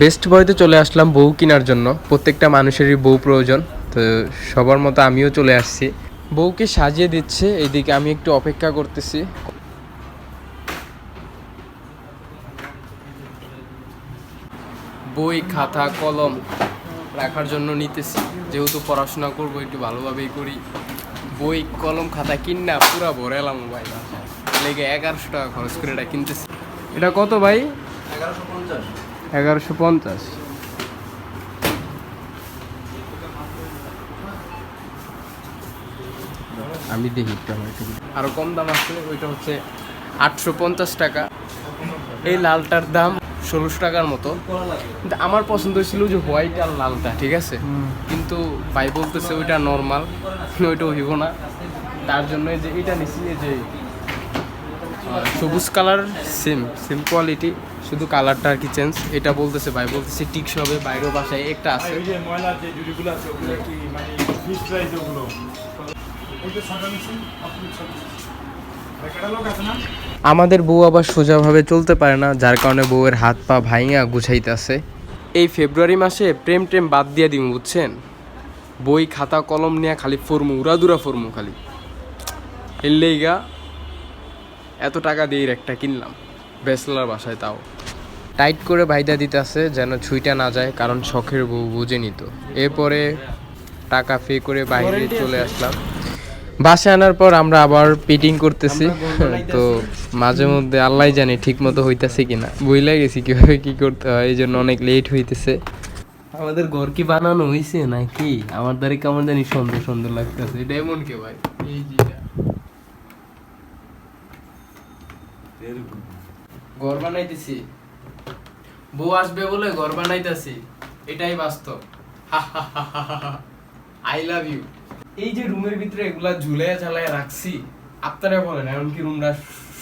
Best বয়তে চলে আসলাম বউ কেনার জন্য। প্রত্যেকটা মানুষেরই বউ প্রয়োজন, তো সবার মতো আমিও চলে আসছি। বউকে সাজিয়ে দিচ্ছে, এইদিকে আমি একটু অপেক্ষা করতেছি। বই খাতা কলম রাখার জন্য নিতেছি, যেহেতু পড়াশোনা করবো একটু ভালোভাবেই করি। বই কলম খাতা কিনা পুরা ভরে এলাম ভাই, লেগে 1100 টাকা খরচ করে এটা কিনতেছি। এটা কত ভাই? 1150। আমি দেখি একটু আমার আরো কম দাম আছে, ওইটা হচ্ছে 850 টাকা। এই লালটার দাম 1600 টাকার মতো। কিন্তু আমার পছন্দ ছিল যে হোয়াইট আর লালটা, ঠিক আছে, কিন্তু ভাই বলতেছে ওইটা নর্মাল, ওইটা হইব না। তার জন্য যে এটা নিচ্ছি, যে সবুজ কালার, সেম কোয়ালিটি, শুধু কালারটা আর কি চেঞ্জ। এটা বলতেছে ভাই, বলতেছে টিকস হবে, বাইরেও বাসায় একটা আছে। আমাদের বউ আবার সোজাভাবে চলতে পারে না, যার কারণে বউয়ের হাত পা ভাইঙা গুছাইতেছে। এই ফেব্রুয়ারি মাসে প্রেম টেম বাদ দিয়ে দিম, বুঝছেন? বই খাতা কলম নিয়ে খালি ফরমু, উড়াদুরা ফরমু খালি। এলেইগা এত টাকা দিয়ে একটা কিনলাম ব্যাচেলার বাসায়, তাও টাইট করে বাইদা দিতে আছে যেন ছুঁইটা না যায়, কারণ শখের বউ বুঝে নিত। এরপরে টাকা পে করে বাইরে চলে আসলাম। বাসে আনার পর আমরা আবার পিটিং করতেছি, তো মাঝে মধ্যে আল্লাহ জানি ঠিক মতো হইতেছে কিনা, বুঝলাই গেছি কিভাবে কি করতে হয়, এই জন্য অনেক লেট হইতেছে। আমাদের ঘর কি বানানো হয়েছে নাকি? আমার দ্বারা কেমন জানি সুন্দর সুন্দর লাগতেছে। এটা এমন কে ভাই? এই যেটা ঘর বানাইতেছি, বউ আসবে বলে ঘর বানাইতেছি, এটাই বাস্তব। I love you. এই যে রুমের ভিতরে এগুলা ঝুলাইয়া ঝালাইয়া রাখছি, আপনারা বলেন এমন কি রুমটা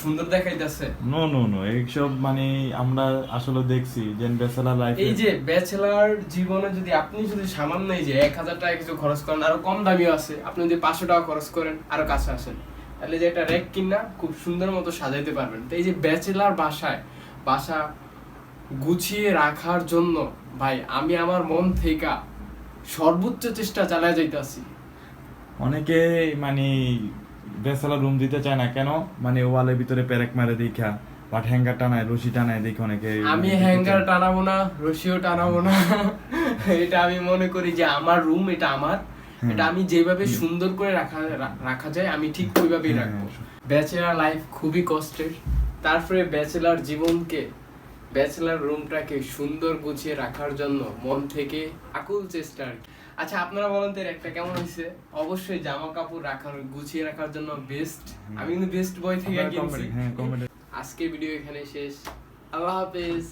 সুন্দর দেখাইতেছে? নো এইসব মানে আমরা আসলে দেখছি যে ব্যাচেলর লাইফে, এই যে ব্যাচেলর জীবনে যদি আপনি যদি সামান্য এই যে 1000 টাকা কিছু খরচ করেন, আরো কম দামিও আছে, আপনি যদি 500 টাকা খরচ করেন আরো কাছে আসেন, তাহলে যে একটা রেক কিনা খুব সুন্দর মতো সাজাইতে পারবেন। তো এই যে ব্যাচেলর বাসা গুছিয়ে রাখার জন্য ভাই আমি আমার মন থেকে সর্বোচ্চ চেষ্টা চালায় যাইতাছি। অনেকে মানে ব্যাচেলর রুম দিতে চায় না কেন, মানে ওয়ালের ভিতরে পেরেক মারে দেখা বা হ্যাঙ্গার টানায় রশি টানায় দেখে অনেকে। আমি হ্যাঙ্গার টানাবো না, রশিও টানাবো না। এটা আমি মনে করি যে আমার রুম, এটা আমার, এটা আমি যেভাবে সুন্দর করে রাখা যায় আমি ঠিক ওইভাবেই রাখবো। ব্যাচেলার লাইফ খুবই কষ্টের, তারপরে ব্যাচেলার জীবনকে, ব্যাচেলার রুমটাকে সুন্দর গুছিয়ে রাখার জন্য মন থেকে আকুল চেষ্টা। আচ্ছা আপনারা বলেন তো একটা কেমন হয়েছে? অবশ্যই জামা কাপড় রাখার গুছিয়ে রাখার জন্য বেস্ট। আমি কিন্তু বেস্ট বয় থেকে কিনছি। আজকে ভিডিও এখানে শেষ। আল্লাহ হাফেজ।